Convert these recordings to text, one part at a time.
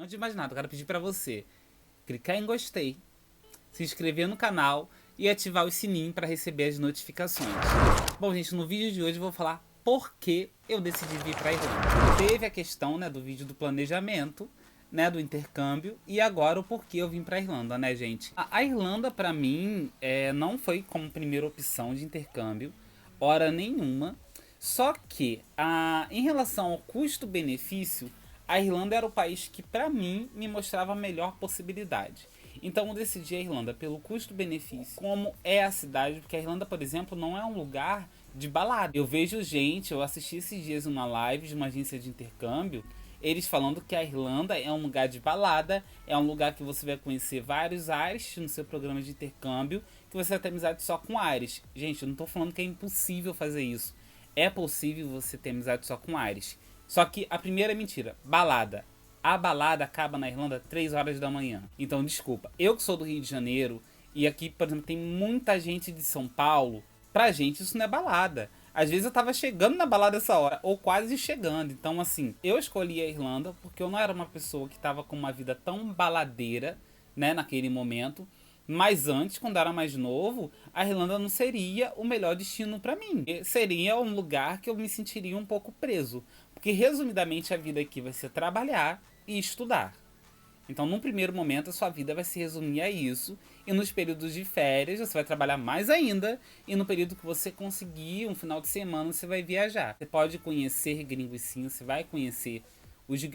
Antes de mais nada, eu quero pedir pra você clicar em gostei, se inscrever no canal e ativar o sininho para receber as notificações. Bom, gente, no vídeo de hoje eu vou falar por que eu decidi vir para a Irlanda. Teve a questão, né, do vídeo do planejamento, né, do intercâmbio, e agora o porquê eu vim para a Irlanda, né, gente? A Irlanda, para mim, não foi como primeira opção de intercâmbio, hora nenhuma. Só que, em relação ao custo-benefício, a Irlanda era o país que, para mim, me mostrava a melhor possibilidade. Então eu decidi a Irlanda pelo custo-benefício, como é a cidade, porque a Irlanda, por exemplo, não é um lugar de balada. Eu vejo gente, eu assisti esses dias uma live de uma agência de intercâmbio, eles falando que a Irlanda é um lugar de balada, é um lugar que você vai conhecer vários Irish no seu programa de intercâmbio, que você vai ter amizade só com Irish. Gente, eu não tô falando que é impossível fazer isso. É possível você ter amizade só com Irish. Só que a primeira é mentira, balada. A balada acaba na Irlanda 3 horas da manhã. Então, desculpa. Eu que sou do Rio de Janeiro, e aqui, por exemplo, tem muita gente de São Paulo, pra gente isso não é balada. Às vezes eu tava chegando na balada essa hora, ou quase chegando. Então, assim, eu escolhi a Irlanda porque eu não era uma pessoa que tava com uma vida tão baladeira, né, naquele momento. Mas antes, quando eu era mais novo, a Irlanda não seria o melhor destino para mim. Seria um lugar que eu me sentiria um pouco preso. Porque, resumidamente, a vida aqui vai ser trabalhar e estudar. Então, num primeiro momento, a sua vida vai se resumir a isso. E nos períodos de férias, você vai trabalhar mais ainda. E no período que você conseguir, um final de semana, você vai viajar. Você pode conhecer gringos sim, você vai conhecer...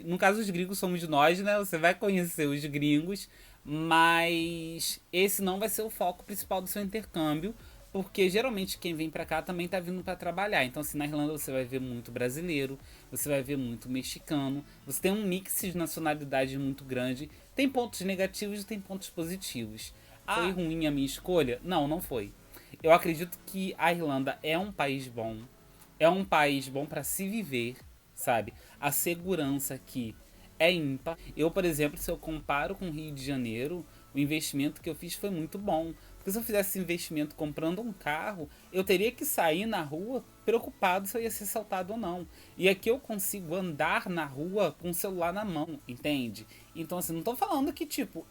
No caso, os gringos somos nós, né? Você vai conhecer os gringos, mas esse não vai ser o foco principal do seu intercâmbio, porque geralmente quem vem pra cá também tá vindo pra trabalhar. Então, assim, na Irlanda você vai ver muito brasileiro, você vai ver muito mexicano, você tem um mix de nacionalidade muito grande. Tem pontos negativos e tem pontos positivos. Foi ruim a minha escolha? Não, não foi. Eu acredito que a Irlanda é um país bom, pra se viver, sabe? A segurança aqui é ímpar. Eu, por exemplo, se eu comparo com o Rio de Janeiro, o investimento que eu fiz foi muito bom. Porque se eu fizesse investimento comprando um carro, eu teria que sair na rua preocupado se eu ia ser assaltado ou não. E aqui eu consigo andar na rua com o celular na mão, entende? Então, assim, não tô falando que, tipo,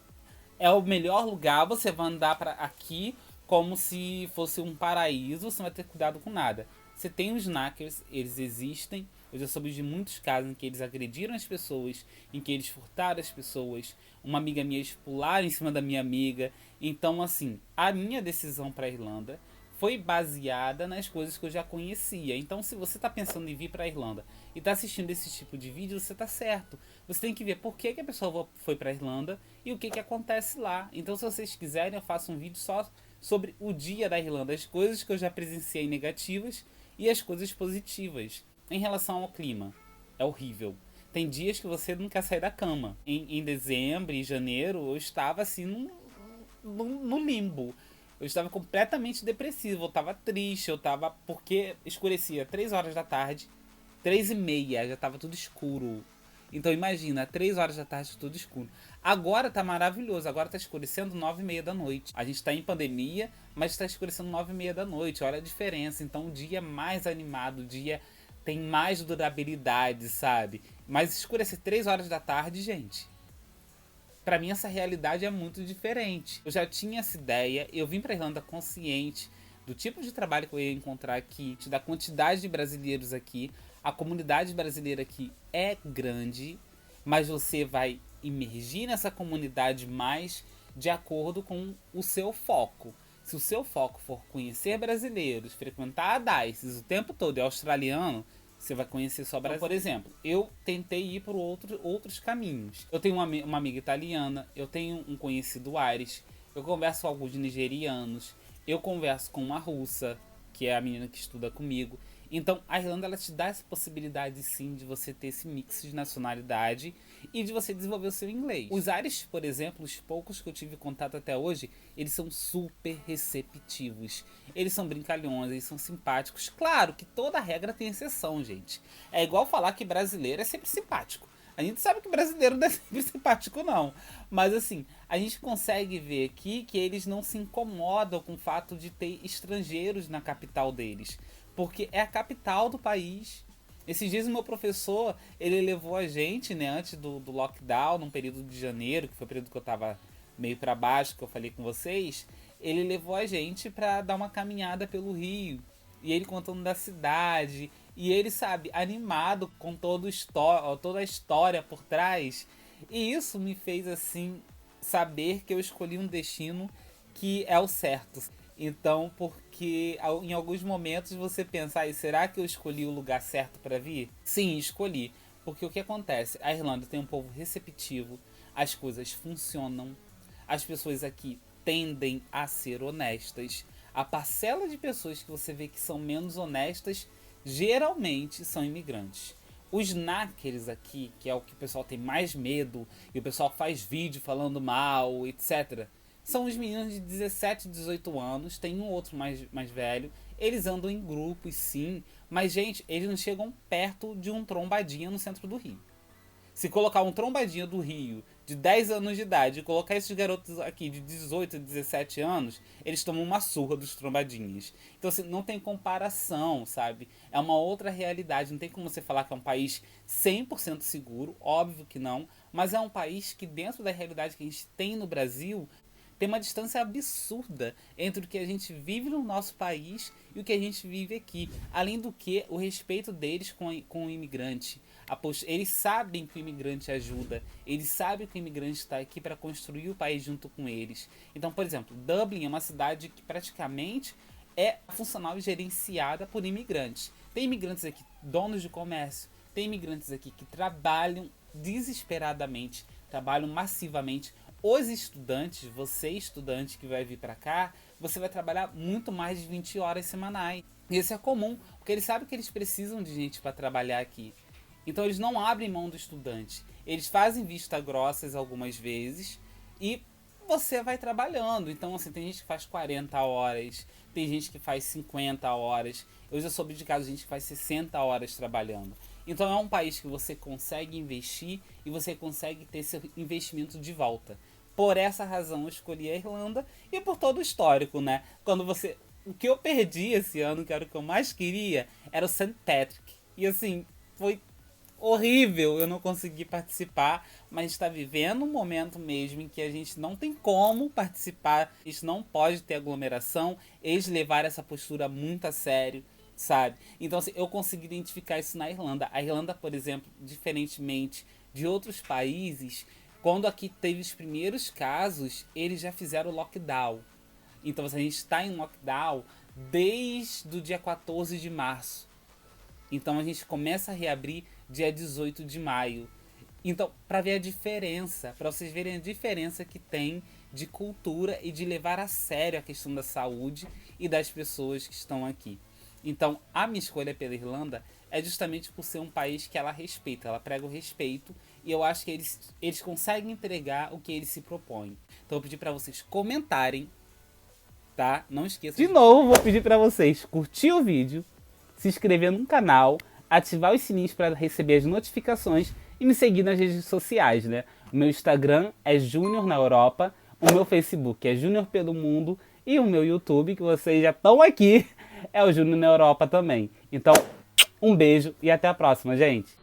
é o melhor lugar, você vai andar para aqui como se fosse um paraíso, você não vai ter cuidado com nada. Você tem os knackers, eles existem. Eu já soube de muitos casos em que eles agrediram as pessoas, em que eles furtaram as pessoas. Uma amiga minha pularam em cima da minha amiga. Então, assim, a minha decisão para a Irlanda foi baseada nas coisas que eu já conhecia. Então, se você está pensando em vir para a Irlanda e está assistindo esse tipo de vídeo, você está certo. Você tem que ver por que a pessoa foi para a Irlanda e o que acontece lá. Então, se vocês quiserem, eu faço um vídeo só sobre o dia da Irlanda, as coisas que eu já presenciei negativas e as coisas positivas. Em relação ao clima, é horrível. Tem dias que você não quer sair da cama. Em dezembro e janeiro, eu estava assim no limbo. Eu estava completamente depressivo, eu estava triste, eu estava... Porque escurecia 3 horas da tarde, 3h30, já estava tudo escuro. Então imagina, 3 horas da tarde tudo escuro. Agora tá maravilhoso, agora tá escurecendo 9h30 da noite. A gente tá em pandemia, mas tá escurecendo 9h30 da noite, olha a diferença. Então o dia é mais animado, o dia tem mais durabilidade, sabe? Mas escurecer 3 horas da tarde, gente, pra mim essa realidade é muito diferente. Eu já tinha essa ideia, eu vim pra Irlanda consciente do tipo de trabalho que eu ia encontrar aqui, da quantidade de brasileiros aqui. A comunidade brasileira aqui é grande, mas você vai imergir nessa comunidade mais de acordo com o seu foco. Se o seu foco for conhecer brasileiros, frequentar a DICE o tempo todo é australiano, você vai conhecer só brasileiro. Então, por exemplo, eu tentei ir por outros caminhos. Eu tenho uma amiga italiana, eu tenho um conhecido Irish, eu converso com alguns nigerianos, eu converso com uma russa, que é a menina que estuda comigo. Então a Irlanda ela te dá essa possibilidade sim de você ter esse mix de nacionalidade e de você desenvolver o seu inglês. Os Irish, por exemplo, os poucos que eu tive contato até hoje, eles são super receptivos. Eles são brincalhões, eles são simpáticos. Claro que toda regra tem exceção, gente. É igual falar que brasileiro é sempre simpático. A gente sabe que brasileiro não é sempre simpático, não. Mas assim, a gente consegue ver aqui que eles não se incomodam com o fato de ter estrangeiros na capital deles. Porque é a capital do país. Esses dias o meu professor, ele levou a gente, né, antes do lockdown, num período de janeiro, que foi o período que eu tava meio pra baixo, que eu falei com vocês, ele levou a gente pra dar uma caminhada pelo Rio. E ele contando da cidade, e ele, sabe, animado com toda a história por trás. E isso me fez, assim, saber que eu escolhi um destino que é o certo. Então, porque em alguns momentos você pensa, "Ai, será que eu escolhi o lugar certo para vir?" Sim, escolhi. Porque o que acontece? A Irlanda tem um povo receptivo, as coisas funcionam, as pessoas aqui tendem a ser honestas. A parcela de pessoas que você vê que são menos honestas, geralmente são imigrantes. Os knackers aqui, que é o que o pessoal tem mais medo, e o pessoal faz vídeo falando mal, etc., são os meninos de 17, 18 anos, tem um outro mais velho. Eles andam em grupos, sim, mas, gente, eles não chegam perto de um trombadinha no centro do Rio. Se colocar um trombadinha do Rio de 10 anos de idade e colocar esses garotos aqui de 18, 17 anos, eles tomam uma surra dos trombadinhas. Então, assim, não tem comparação, sabe? É uma outra realidade. Não tem como você falar que é um país 100% seguro, óbvio que não, mas é um país que, dentro da realidade que a gente tem no Brasil, tem uma distância absurda entre o que a gente vive no nosso país e o que a gente vive aqui. Além do que, o respeito deles com o imigrante. Eles sabem que o imigrante ajuda. Eles sabem que o imigrante está aqui para construir o país junto com eles. Então, por exemplo, Dublin é uma cidade que praticamente é funcional e gerenciada por imigrantes. Tem imigrantes aqui, donos de comércio. Tem imigrantes aqui que trabalham desesperadamente, trabalham massivamente. Os estudantes, você estudante que vai vir para cá, você vai trabalhar muito mais de 20 horas semanais. E isso é comum, porque eles sabem que eles precisam de gente para trabalhar aqui. Então eles não abrem mão do estudante. Eles fazem vista grossas algumas vezes e você vai trabalhando. Então, assim, tem gente que faz 40 horas, tem gente que faz 50 horas. Eu já soube de casos de gente que faz 60 horas trabalhando. Então é um país que você consegue investir e você consegue ter seu investimento de volta. Por essa razão eu escolhi a Irlanda e por todo o histórico, né? O que eu perdi esse ano, que era o que eu mais queria, era o St. Patrick. E assim, foi horrível eu não consegui participar, mas está vivendo um momento mesmo em que a gente não tem como participar, a gente não pode ter aglomeração, eles levaram essa postura muito a sério, sabe? Então, assim, eu consegui identificar isso na Irlanda. A Irlanda, por exemplo, diferentemente de outros países, quando aqui teve os primeiros casos, eles já fizeram lockdown. Então, assim, a gente está em lockdown desde o dia 14 de março. Então a gente começa a reabrir dia 18 de maio. Então, para ver a diferença, para vocês verem a diferença que tem de cultura e de levar a sério a questão da saúde e das pessoas que estão aqui. Então, a minha escolha pela Irlanda é justamente por ser um país que ela respeita, ela prega o respeito e eu acho que eles conseguem entregar o que eles se propõem. Então, eu vou pedir para vocês comentarem, tá? Não esqueça. De novo, vou pedir para vocês curtir o vídeo, se inscrever no canal, ativar os sininhos para receber as notificações e me seguir nas redes sociais, né? O meu Instagram é Júnior na Europa, o meu Facebook é Júnior pelo Mundo e o meu YouTube, que vocês já estão aqui, é o Júnior na Europa também. Então, um beijo e até a próxima, gente!